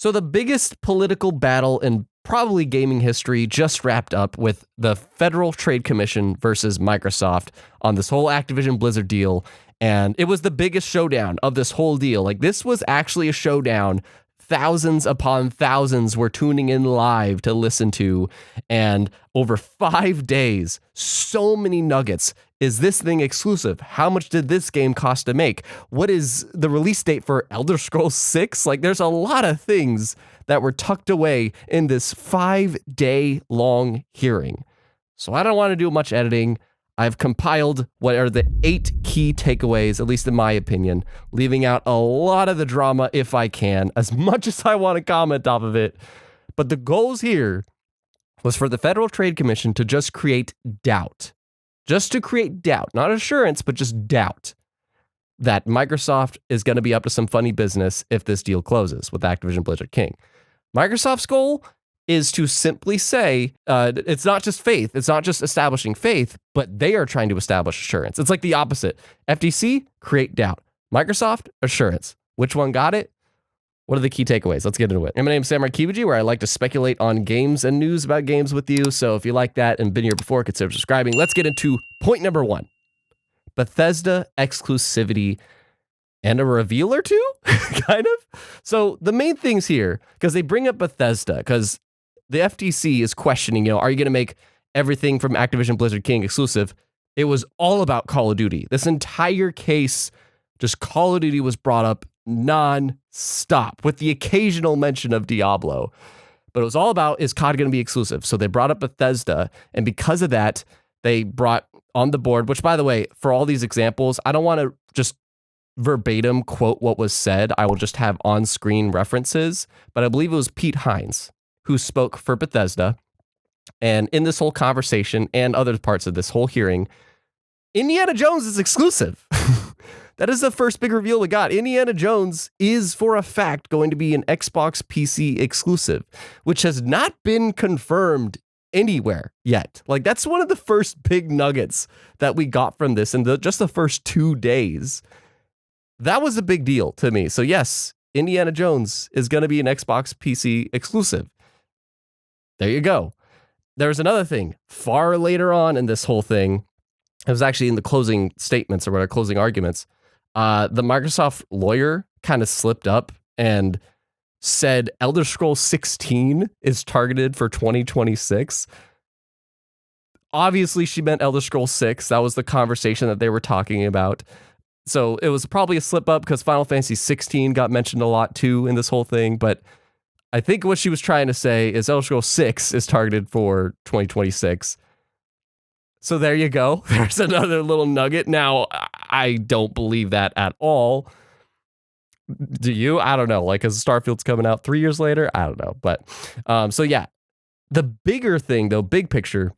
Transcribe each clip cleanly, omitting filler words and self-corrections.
So the biggest political battle in probably gaming history just wrapped up with the Federal Trade Commission versus Microsoft on this whole Activision Blizzard deal. And it was the biggest showdown of this whole deal. Like, this was actually a showdown. Thousands upon thousands were tuning in live to listen to. And over 5 days, so many nuggets. Is this thing exclusive? How much did this game cost to make? What is the release date for Elder Scrolls 6? Like, there's a lot of things that were tucked away in this 5-day long hearing. So I don't want to do much editing. I've compiled what are the 8 key takeaways, at least in my opinion, leaving out a lot of the drama if I can, as much as I want to comment off of it. But the goals here was for the Federal Trade Commission to just create doubt. Just to create doubt, not assurance, but just doubt that Microsoft is going to be up to some funny business if this deal closes with Activision Blizzard King. Microsoft's goal is to simply say, it's not just faith, it's not just establishing faith, but they are trying to establish assurance. It's like the opposite. FTC, create doubt. Microsoft, assurance. Which one got it? What are the key takeaways? Let's get into it. My name is Samurai Kibiji, where I like to speculate on games and news about games with you. So if you like that and been here before, consider subscribing. Let's get into point number 1. Bethesda exclusivity and a reveal or two, kind of. So the main things here, because they bring up Bethesda, because the FTC is questioning, are you going to make everything from Activision Blizzard King exclusive? It was all about Call of Duty. This entire case, just Call of Duty was brought up non-stop with the occasional mention of Diablo. But it was all about, is COD going to be exclusive? So they brought up Bethesda, and because of that, they brought on the board, which, by the way, for all these examples, I don't want to just verbatim quote what was said. I will just have on-screen references, but I believe it was Pete Hines who spoke for Bethesda. And in this whole conversation and other parts of this whole hearing, Indiana Jones is exclusive. That is the first big reveal we got. Indiana Jones is, for a fact, going to be an Xbox PC exclusive, which has not been confirmed anywhere yet. Like, that's one of the first big nuggets that we got from this in just the first 2 days. That was a big deal to me. So yes, Indiana Jones is going to be an Xbox PC exclusive. There you go. There's another thing far later on in this whole thing. It was actually in the closing statements or whatever, closing arguments. The Microsoft lawyer kind of slipped up and said Elder Scrolls 16 is targeted for 2026. Obviously, she meant Elder Scrolls 6. That was the conversation that they were talking about. So it was probably a slip up because Final Fantasy 16 got mentioned a lot too in this whole thing. But I think what she was trying to say is Elder Scrolls 6 is targeted for 2026. So there you go. There's another little nugget. Now, I don't believe that at all. Do you? I don't know. Like, as Starfield's coming out 3 years later? I don't know. But so yeah, the bigger thing, though, big picture,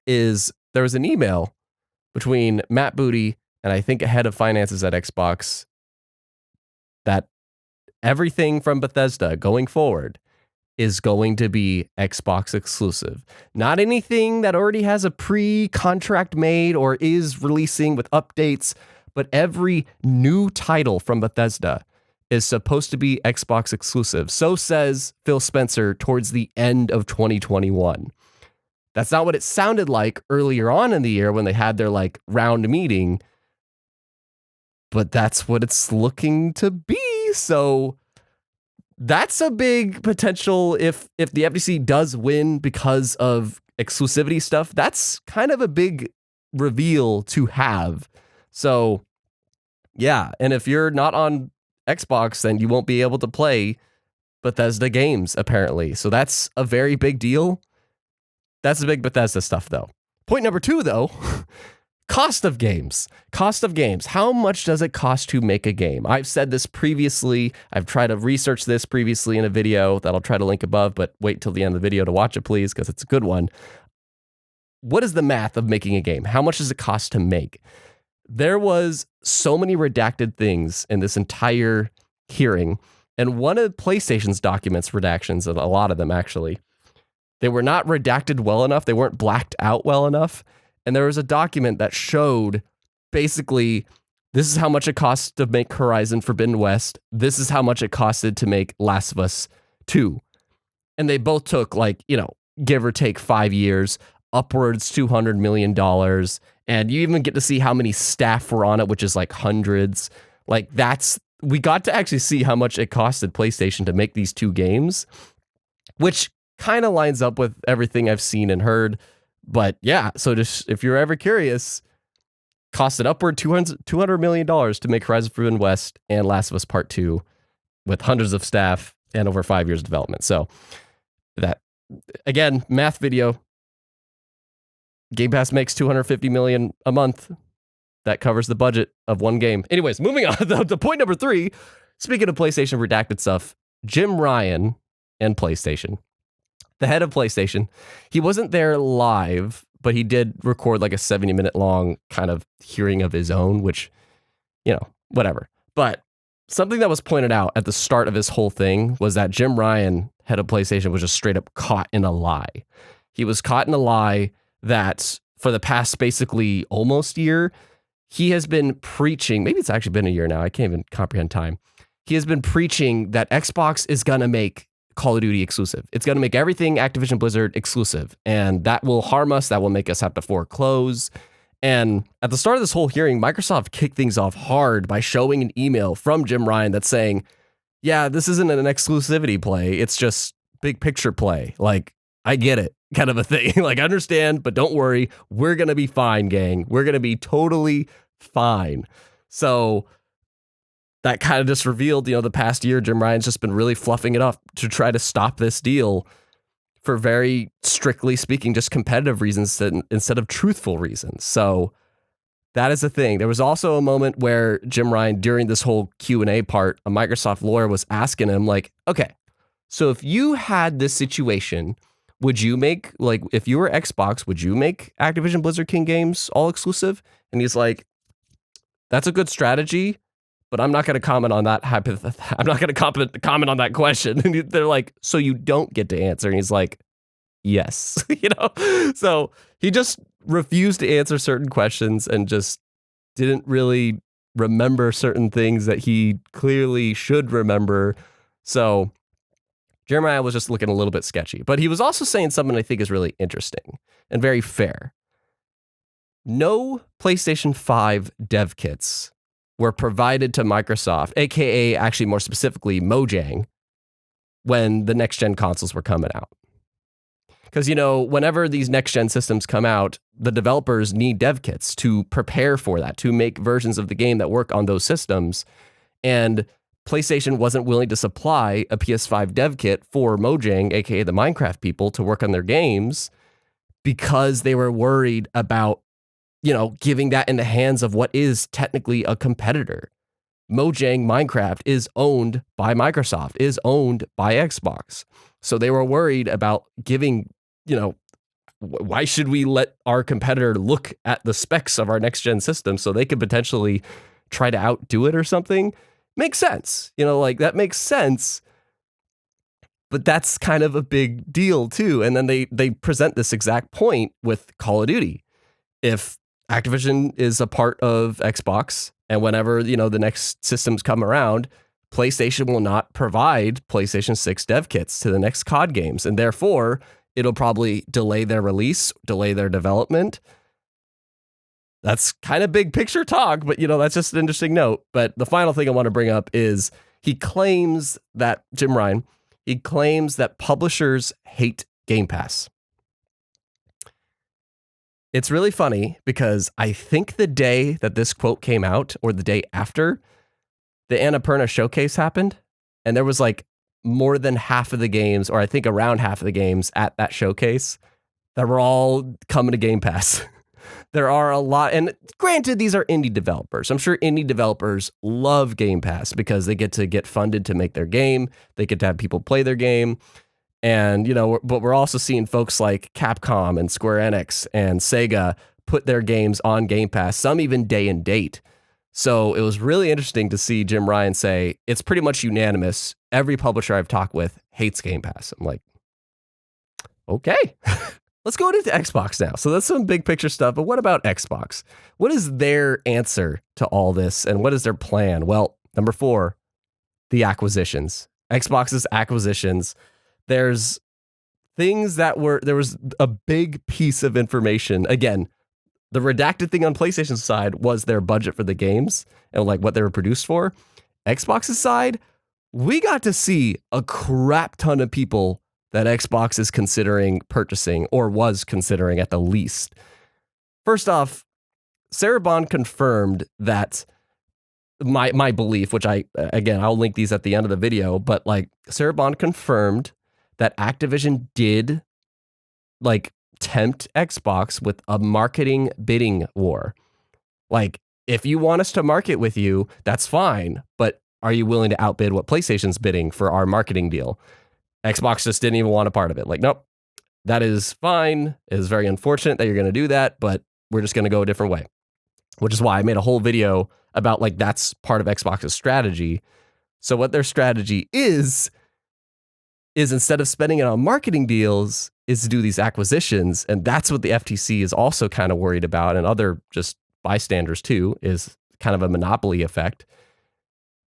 is there was an email between Matt Booty and I think a head of finances at Xbox that everything from Bethesda going forward is going to be Xbox exclusive. Not anything that already has a pre-contract made or is releasing with updates, but every new title from Bethesda is supposed to be Xbox exclusive. So says Phil Spencer towards the end of 2021. That's not what it sounded like earlier on in the year when they had their like round meeting, but that's what it's looking to be. So that's a big potential if the FTC does win because of exclusivity stuff. That's kind of a big reveal to have. So yeah, and if you're not on Xbox, then you won't be able to play Bethesda games, apparently. So that's a very big deal. That's the big Bethesda stuff, though. Point number 2, though, cost of games. Cost of games. How much does it cost to make a game? I've said this previously. I've tried to research this previously in a video that I'll try to link above, but wait till the end of the video to watch it, please, because it's a good one. What is the math of making a game? How much does it cost to make? There was so many redacted things in this entire hearing, and one of PlayStation's documents redactions, a lot of them actually, they were not redacted well enough. They weren't blacked out well enough. And there was a document that showed basically, this is how much it costs to make Horizon Forbidden West. This is how much it costed to make Last of Us 2. And they both took like, give or take 5 years, upwards $200 million. And you even get to see how many staff were on it, which is like hundreds. Like we got to actually see how much it costed PlayStation to make these 2 games, which kind of lines up with everything I've seen and heard. But yeah, so just if you're ever curious, costed upward $200 million to make Horizon Forbidden West and Last of Us Part 2 with hundreds of staff and over 5 years of development. So that, again, math video. Game Pass makes $250 million a month. That covers the budget of one game. Anyways, moving on to point number 3. Speaking of PlayStation redacted stuff, Jim Ryan and PlayStation. The head of PlayStation, he wasn't there live, but he did record like a 70-minute long kind of hearing of his own, which, whatever. But something that was pointed out at the start of this whole thing was that Jim Ryan, head of PlayStation, was just straight up caught in a lie. He was caught in a lie that for the past basically almost year, he has been preaching, maybe it's actually been a year now, I can't even comprehend time. He has been preaching that Xbox is going to make Call of Duty exclusive. It's going to make everything Activision Blizzard exclusive, and that will harm us. That will make us have to foreclose. And at the start of this whole hearing, Microsoft kicked things off hard by showing an email from Jim Ryan that's saying, yeah, this isn't an exclusivity play. It's just big picture play. Like, I get it, kind of a thing. Like, I understand, but don't worry. We're going to be fine, gang. We're going to be totally fine. So that kind of just revealed, the past year, Jim Ryan's just been really fluffing it up to try to stop this deal for very strictly speaking, just competitive reasons instead of truthful reasons. So that is the thing. There was also a moment where Jim Ryan, during this whole Q&A part, a Microsoft lawyer was asking him like, okay, so if you had this situation, would you make, like, if you were Xbox, would you make Activision Blizzard King games all exclusive? And he's like, that's a good strategy, but I'm not going to comment on that. I'm not going to comment on that question. And they're like, so you don't get to answer. And he's like, yes. So he just refused to answer certain questions and just didn't really remember certain things that he clearly should remember. So Jeremiah was just looking a little bit sketchy, but he was also saying something I think is really interesting and very fair. No PlayStation 5 dev kits were provided to Microsoft, aka actually more specifically Mojang, when the next-gen consoles were coming out. Because, whenever these next-gen systems come out, the developers need dev kits to prepare for that, to make versions of the game that work on those systems. And PlayStation wasn't willing to supply a PS5 dev kit for Mojang, aka the Minecraft people, to work on their games because they were worried about giving that in the hands of what is technically a competitor. Mojang Minecraft is owned by Microsoft, is owned by Xbox. So they were worried about giving, why should we let our competitor look at the specs of our next gen system so they could potentially try to outdo it or something? Makes sense. That makes sense. But that's kind of a big deal too. And then they present this exact point with Call of Duty. If Activision is a part of Xbox, and whenever, the next systems come around, PlayStation will not provide PlayStation 6 dev kits to the next COD games, and therefore it'll probably delay their release, delay their development. That's kind of big picture talk, but that's just an interesting note. But the final thing I want to bring up is Jim Ryan, he claims that publishers hate Game Pass. It's really funny because I think the day that this quote came out, or the day after, the Annapurna showcase happened, and there was like more than half of the games, or I think around half of the games at that showcase, that were all coming to Game Pass. There are a lot, and granted, these are indie developers. I'm sure indie developers love Game Pass because they get to get funded to make their game. They get to have people play their game. And, but we're also seeing folks like Capcom and Square Enix and SEGA put their games on Game Pass, some even day and date. So it was really interesting to see Jim Ryan say, it's pretty much unanimous. Every publisher I've talked with hates Game Pass. I'm like, okay, let's go into Xbox now. So that's some big picture stuff. But what about Xbox? What is their answer to all this? And what is their plan? Well, number 4, the acquisitions. Xbox's acquisitions, there's things that there was a big piece of information. Again, the redacted thing on PlayStation's side was their budget for the games and like what they were produced for. Xbox's side, we got to see a crap ton of people that Xbox is considering purchasing, or was considering at the least. First off, Sarah Bond confirmed that my belief, which I'll link these at the end of the video, but like Sarah Bond confirmed that Activision did like tempt Xbox with a marketing bidding war. Like, if you want us to market with you, that's fine, but are you willing to outbid what PlayStation's bidding for our marketing deal? Xbox just didn't even want a part of it. Like, nope, that is fine. It is very unfortunate that you're going to do that, but we're just going to go a different way. Which is why I made a whole video about like that's part of Xbox's strategy. So what their strategy is instead of spending it on marketing deals, is to do these acquisitions. And that's what the FTC is also kind of worried about, and other just bystanders too, is kind of a monopoly effect.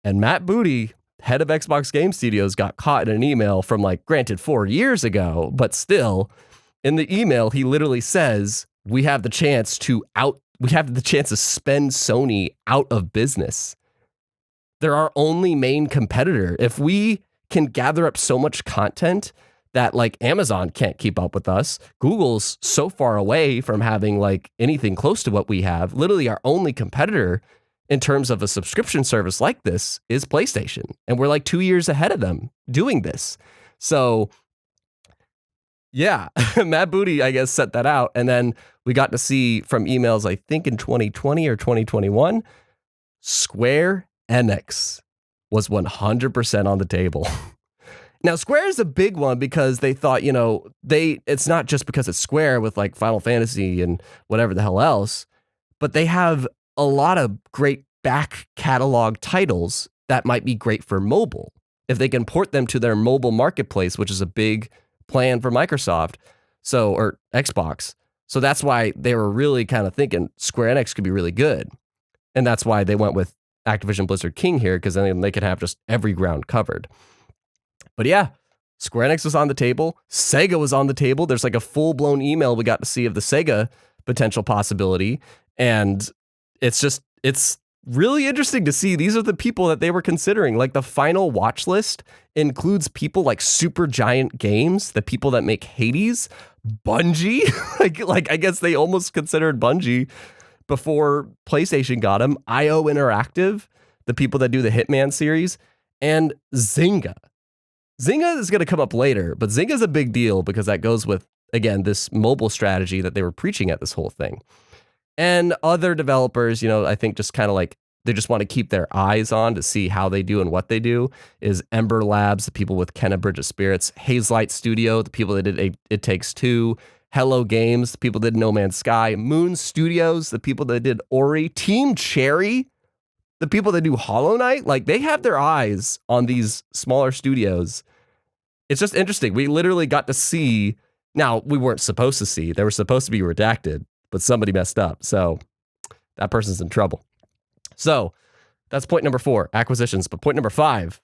And Matt Booty, head of Xbox Game Studios, got caught in an email from, like, granted 4 years ago, but still, in the email, he literally says, we have the chance to spend Sony out of business. They're our only main competitor. If we can gather up so much content that like Amazon can't keep up with us, Google's so far away from having like anything close to what we have, literally our only competitor in terms of a subscription service like this is PlayStation. And we're like 2 years ahead of them doing this. So yeah, Matt Booty, I guess, set that out. And then we got to see from emails, I think in 2020 or 2021, Square Enix was 100% on the table. Now, Square is a big one because they thought, it's not just because it's Square with like Final Fantasy and whatever the hell else, but they have a lot of great back catalog titles that might be great for mobile. If they can port them to their mobile marketplace, which is a big plan for Microsoft, or Xbox. So that's why they were really kind of thinking Square Enix could be really good. And that's why they went with Activision Blizzard King here, because then they could have just every ground covered. But yeah, Square Enix was on the table. SEGA was on the table. There's like a full-blown email we got to see of the SEGA potential possibility. And it's really interesting to see these are the people that they were considering. Like the final watch list includes people like Supergiant Games, the people that make Hades, Bungie. like I guess they almost considered Bungie before PlayStation got them. IO Interactive, the people that do the Hitman series, and Zynga. Zynga is going to come up later, but Zynga is a big deal because that goes with, again, this mobile strategy that they were preaching at this whole thing. And other developers, I think just kind of like they just want to keep their eyes on to see how they do and what they do, is Ember Labs, the people with Kenna Bridge of Spirits, Hazelight Studio, the people that did It Takes Two, Hello Games, the people that did No Man's Sky, Moon Studios, the people that did Ori, Team Cherry, the people that do Hollow Knight. Like, they have their eyes on these smaller studios. It's just interesting. We literally got to see. Now, we weren't supposed to see. They were supposed to be redacted, but somebody messed up. So that person's in trouble. So that's point number 4, acquisitions. But point number 5,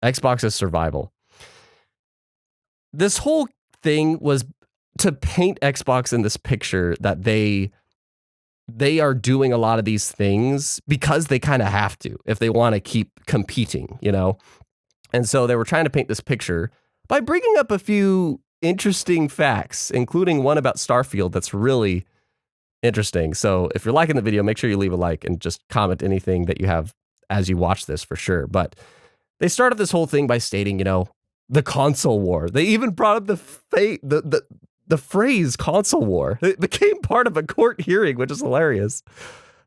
Xbox's survival. This whole thing was to paint Xbox in this picture that they are doing a lot of these things because they kind of have to if they want to keep competing, And so they were trying to paint this picture by bringing up a few interesting facts, including one about Starfield that's really interesting. So if you're liking the video, make sure you leave a like and just comment anything that you have as you watch this for sure. But they started this whole thing by stating, the console war. They even brought up the phrase console war. It became part of a court hearing, which is hilarious.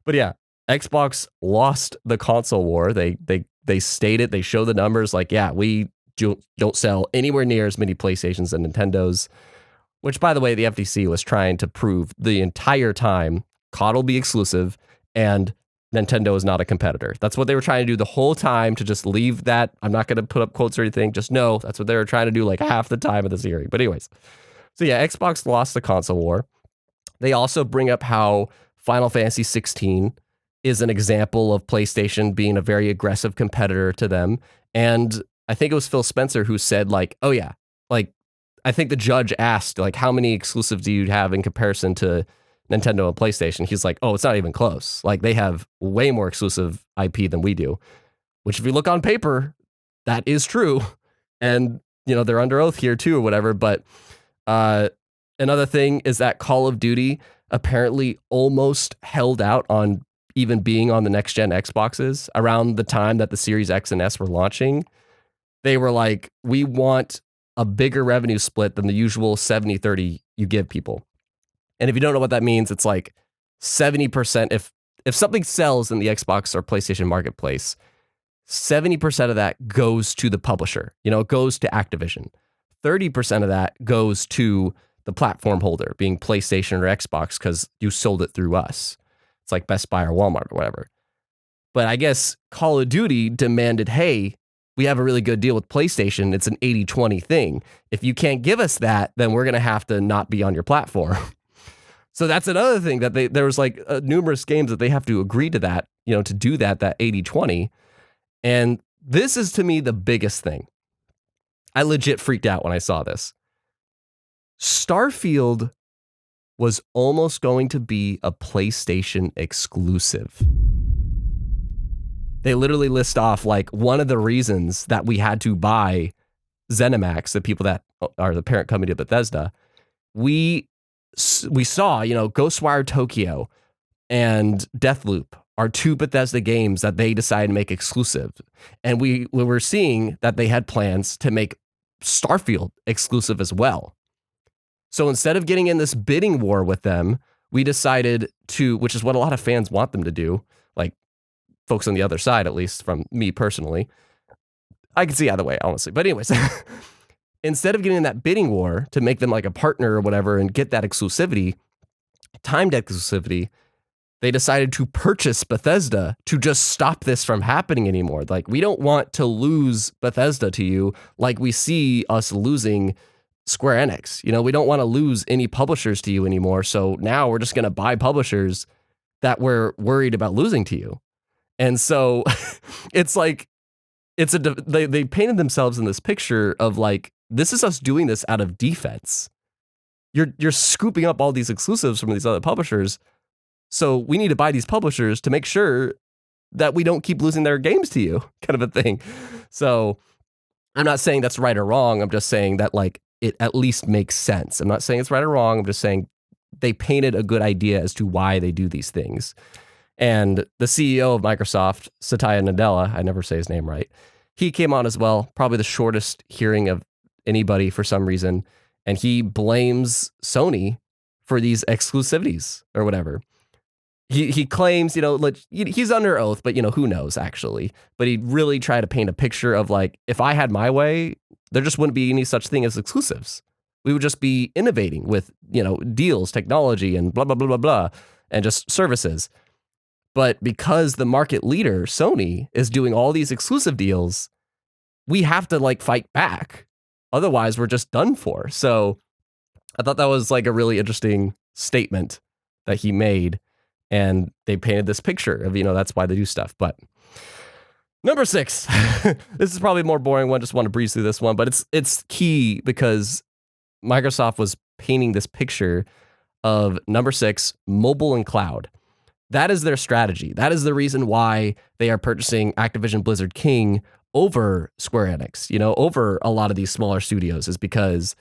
But yeah, Xbox lost the console war. They state it. They show the numbers like, yeah, we don't sell anywhere near as many PlayStations and Nintendos, which, by the way, the FTC was trying to prove the entire time COD will be exclusive and Nintendo is not a competitor. That's what they were trying to do the whole time, to just leave that. I'm not going to put up quotes or anything. Just know that's what they were trying to do like half the time of this hearing. But anyways, so yeah, Xbox lost the console war. They also bring up how Final Fantasy 16 is an example of PlayStation being a very aggressive competitor to them. And I think it was Phil Spencer who said like, oh yeah, like I think the judge asked like, how many exclusives do you have in comparison to Nintendo and PlayStation? He's like, oh, it's not even close. Like they have way more exclusive IP than we do, which if you look on paper, that is true. And, you know, they're under oath here too or whatever. But another thing is that Call of Duty apparently almost held out on even being on the next gen Xboxes around the time that the Series X and S were launching. They were like, we want a bigger revenue split than the usual 70-30 you give people. And if you don't know what that means, it's like 70%. If something sells in the Xbox or PlayStation marketplace, 70% of that goes to the publisher. You know, it goes to Activision. 30% of that goes to the platform holder, being PlayStation or Xbox, because you sold it through us. It's like Best Buy or Walmart or whatever. But I guess Call of Duty demanded, hey, we have a really good deal with PlayStation. It's an 80-20 thing. If you can't give us that, then we're going to have to not be on your platform. So that's another thing that there was like numerous games that they have to agree to that, you know, to do that 80-20. And this is to me the biggest thing. I legit freaked out when I saw this. Starfield was almost going to be a PlayStation exclusive. They literally list off like one of the reasons that we had to buy ZeniMax, the people that are the parent company of Bethesda. We saw, you know, Ghostwire Tokyo and Deathloop are two Bethesda games that they decided to make exclusive. And we were seeing that they had plans to make Starfield exclusive as well. So instead of getting in this bidding war with them, we decided to, which is what a lot of fans want them to do, like folks on the other side, at least from me personally. I can see either way, honestly. But anyways, instead of getting in that bidding war to make them like a partner or whatever and get that exclusivity, timed exclusivity, they decided to purchase Bethesda to just stop this from happening anymore. Like, we don't want to lose Bethesda to you like we see us losing Square Enix. You know, we don't want to lose any publishers to you anymore. So now we're just going to buy publishers that we're worried about losing to you. And so it's like, they painted themselves in this picture of like, this is us doing this out of defense. You're scooping up all these exclusives from these other publishers. So we need to buy these publishers to make sure that we don't keep losing their games to you, kind of a thing. So I'm not saying that's right or wrong. I'm just saying that like it at least makes sense. I'm not saying it's right or wrong. I'm just saying they painted a good idea as to why they do these things. And the CEO of Microsoft, Satya Nadella, I never say his name right, he came on as well, probably the shortest hearing of anybody for some reason. And he blames Sony for these exclusivities or whatever. He claims, you know, he's under oath, but, you know, who knows actually. But he really tried to paint a picture of like, if I had my way, there just wouldn't be any such thing as exclusives. We would just be innovating with, you know, deals, technology, and blah, blah, blah, blah, blah, and just services. But because the market leader, Sony, is doing all these exclusive deals, we have to like fight back. Otherwise, we're just done for. So I thought that was like a really interesting statement that he made. And they painted this picture of, you know, that's why they do stuff. But number 6, this is probably a more boring one. Just want to breeze through this one. But it's key because Microsoft was painting this picture of number 6, mobile and cloud. That is their strategy. That is the reason why they are purchasing Activision Blizzard King over Square Enix, you know, over a lot of these smaller studios, is because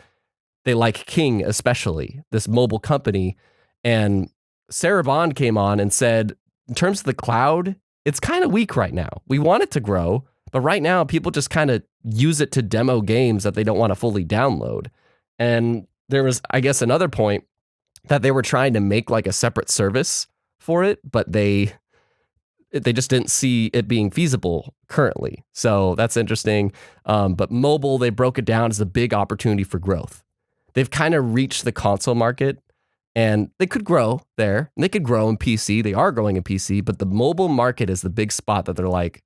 they like King, especially this mobile company. And Sarah Bond came on and said, in terms of the cloud, it's kind of weak right now. We want it to grow, but right now people just kind of use it to demo games that they don't want to fully download. And there was, I guess, another point that they were trying to make like a separate service for it, but they just didn't see it being feasible currently. So that's interesting. But mobile, they broke it down as a big opportunity for growth. They've kind of reached the console market, and they could grow there. And they could grow in PC. They are growing in PC, but the mobile market is the big spot that they're like,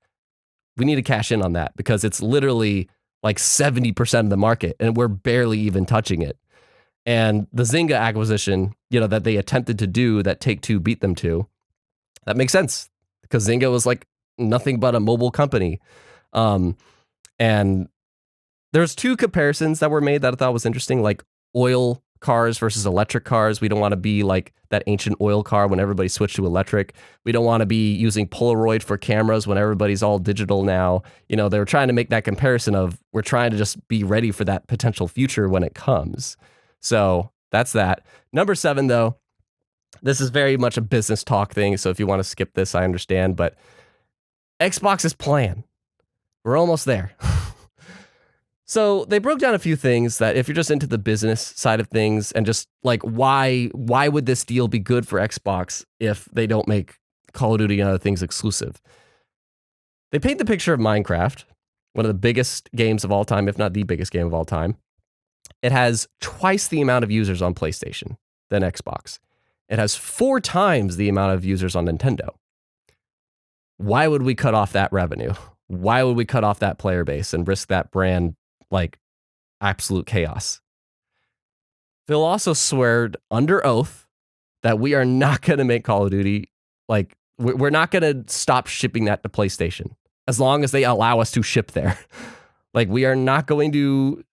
we need to cash in on that because it's literally like 70% of the market, and we're barely even touching it. And the Zynga acquisition, you know, that they attempted to do that Take-Two beat them to, that makes sense because Zynga was like nothing but a mobile company. And there's two comparisons that were made that I thought was interesting, like oil cars versus electric cars. We don't want to be like that ancient oil car when everybody switched to electric. We don't want to be using Polaroid for cameras when everybody's all digital now. You know, they were trying to make that comparison of we're trying to just be ready for that potential future when it comes. So that's that. Number 7, though, this is very much a business talk thing. So if you want to skip this, I understand. But Xbox's plan. We're almost there. So they broke down a few things that if you're just into the business side of things and just like why would this deal be good for Xbox if they don't make Call of Duty and other things exclusive? They paint the picture of Minecraft, one of the biggest games of all time, if not the biggest game of all time. It has twice the amount of users on PlayStation than Xbox. It has 4 times the amount of users on Nintendo. Why would we cut off that revenue? Why would we cut off that player base and risk that brand like absolute chaos? Phil also sweared under oath that we are not going to make Call of Duty, like we're not going to stop shipping that to PlayStation as long as they allow us to ship there. Like we are not going to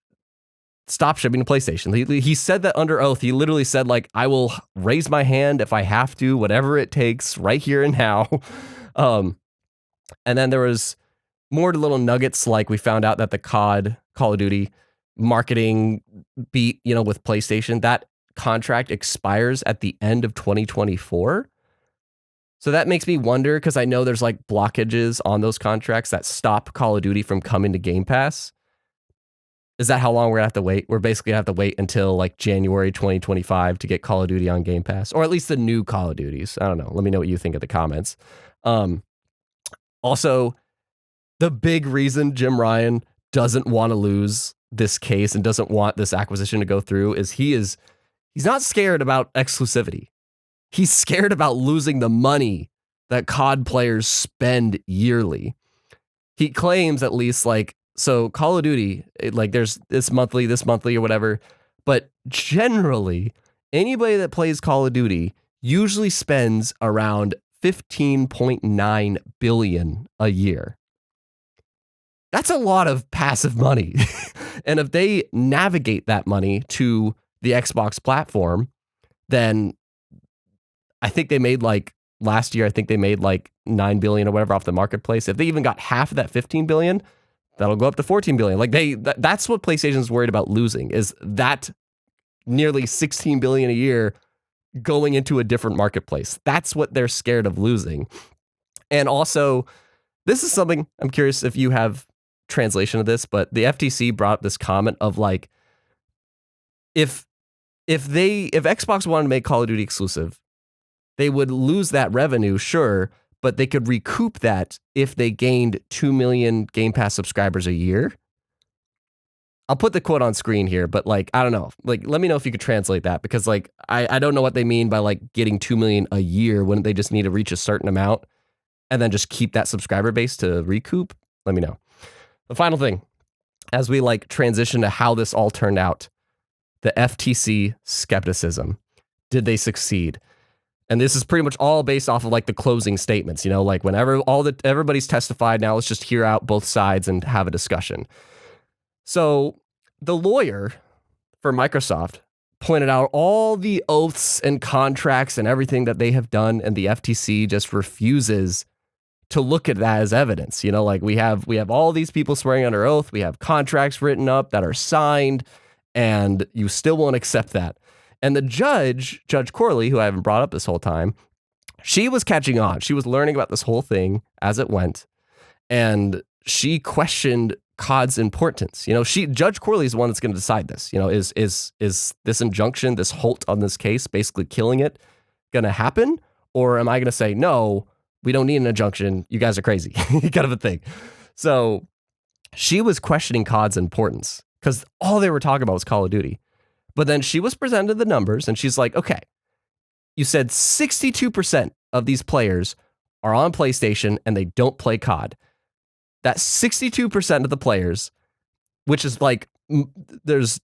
stop shipping to PlayStation. He said that under oath. He literally said like, I will raise my hand if I have to, whatever it takes right here and now. And then there was more little nuggets, like we found out that the COD, Call of Duty marketing beat, you know, with PlayStation, that contract expires at the end of 2024. So that makes me wonder, because I know there's like blockages on those contracts that stop Call of Duty from coming to Game Pass. Is that how long we're gonna have to wait? We're basically gonna have to wait until like January 2025 to get Call of Duty on Game Pass, or at least the new Call of Duties. I don't know. Let me know what you think in the comments. Also, the big reason Jim Ryan doesn't want to lose this case and doesn't want this acquisition to go through is he's not scared about exclusivity. He's scared about losing the money that COD players spend yearly. He claims at least like, so Call of Duty, like there's this monthly or whatever, but generally anybody that plays Call of Duty usually spends around 15.9 billion a year. That's a lot of passive money. And if they navigate that money to the Xbox platform, then I think they made like last year, I think they made like 9 billion or whatever off the marketplace. If they even got half of that 15 billion, that'll go up to 14 billion. Like that's what PlayStation's worried about losing, is that nearly 16 billion a year going into a different marketplace. That's what they're scared of losing. And also, this is something I'm curious if you have translation of this, but the FTC brought up this comment of like, if Xbox wanted to make Call of Duty exclusive, they would lose that revenue, sure, but they could recoup that if they gained 2 million Game Pass subscribers a year. I'll put the quote on screen here, but like, I don't know. Like, let me know if you could translate that, because like, I don't know what they mean by like getting 2 million a year when they just need to reach a certain amount and then just keep that subscriber base to recoup. Let me know. The final thing, as we like transition to how this all turned out, the FTC skepticism. Did they succeed? And this is pretty much all based off of like the closing statements, you know, like whenever everybody's testified, now let's just hear out both sides and have a discussion. So the lawyer for Microsoft pointed out all the oaths and contracts and everything that they have done, and the FTC just refuses to look at that as evidence. You know, like we have all these people swearing under oath, we have contracts written up that are signed, and you still won't accept that. And the Judge Corley, who I haven't brought up this whole time, she was catching on. She was learning about this whole thing as it went, and she questioned COD's importance. You know, Judge Corley is the one that's going to decide this. You know, is this injunction, this halt on this case, basically killing it, going to happen? Or am I going to say, no, we don't need an injunction, you guys are crazy, kind of a thing. So she was questioning COD's importance because all they were talking about was Call of Duty. But then she was presented the numbers and she's like, okay, you said 62% of these players are on PlayStation and they don't play COD. That's 62% of the players, which is like, there's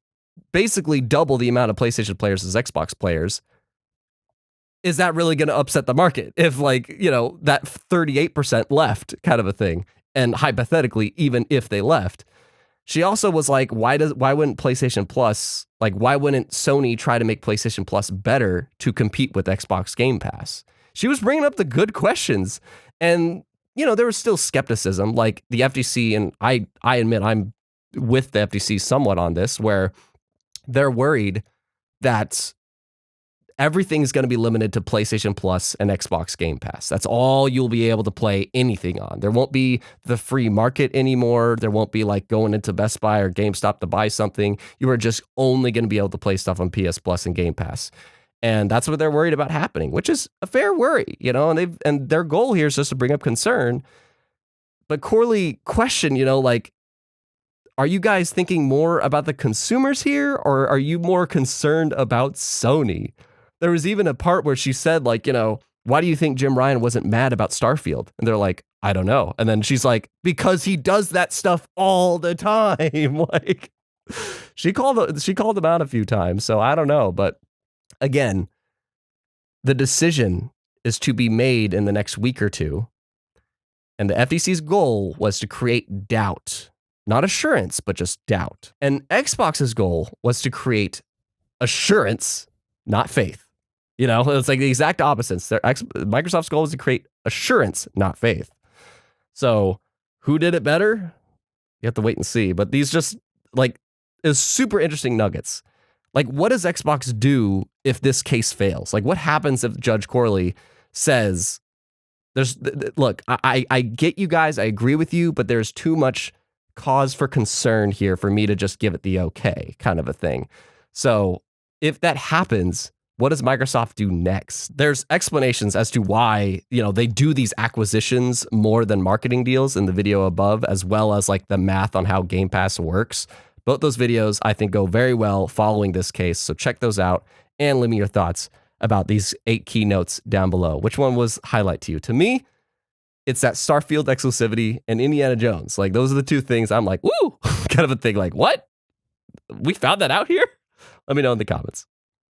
basically double the amount of PlayStation players as Xbox players. Is that really going to upset the market if, like, you know, that 38% left, kind of a thing? And hypothetically, even if they left, She also was like, why wouldn't PlayStation Plus, like, why wouldn't Sony try to make PlayStation Plus better to compete with Xbox Game Pass? She was bringing up the good questions. And, there was still skepticism, like the FTC, and I admit I'm with the FTC somewhat on this, where they're worried that everything's going to be limited to PlayStation Plus and Xbox Game Pass. That's all you'll be able to play anything on. There won't be the free market anymore. There won't be like going into Best Buy or GameStop to buy something. You are just only going to be able to play stuff on PS Plus and Game Pass. And that's what they're worried about happening, which is a fair worry, and their goal here is just to bring up concern. But Corley questioned, like, are you guys thinking more about the consumers here, or are you more concerned about Sony? There was even a part where she said, like, why do you think Jim Ryan wasn't mad about Starfield? And they're like, I don't know. And then she's like, because he does that stuff all the time. Like, she called him out a few times. So I don't know. But again, the decision is to be made in the next week or two. And the FTC's goal was to create doubt, not assurance, but just doubt. And Xbox's goal was to create assurance, not faith. It's like the exact opposites. Microsoft's goal is to create assurance, not faith. So who did it better? You have to wait and see. But these just is super interesting nuggets. Like, what does Xbox do if this case fails? Like, what happens if Judge Corley says, look, I get you guys, I agree with you, but there's too much cause for concern here for me to just give it the okay, kind of a thing. So if that happens, what does Microsoft do next? There's explanations as to why, they do these acquisitions more than marketing deals in the video above, as well as like the math on how Game Pass works. Both those videos, I think, go very well following this case. So check those out and leave me your thoughts about these 8 keynotes down below. Which one was highlight to you? To me, it's that Starfield exclusivity and Indiana Jones. Like, those are the two things I'm like, woo, kind of a thing. Like, what? We found that out here? Let me know in the comments.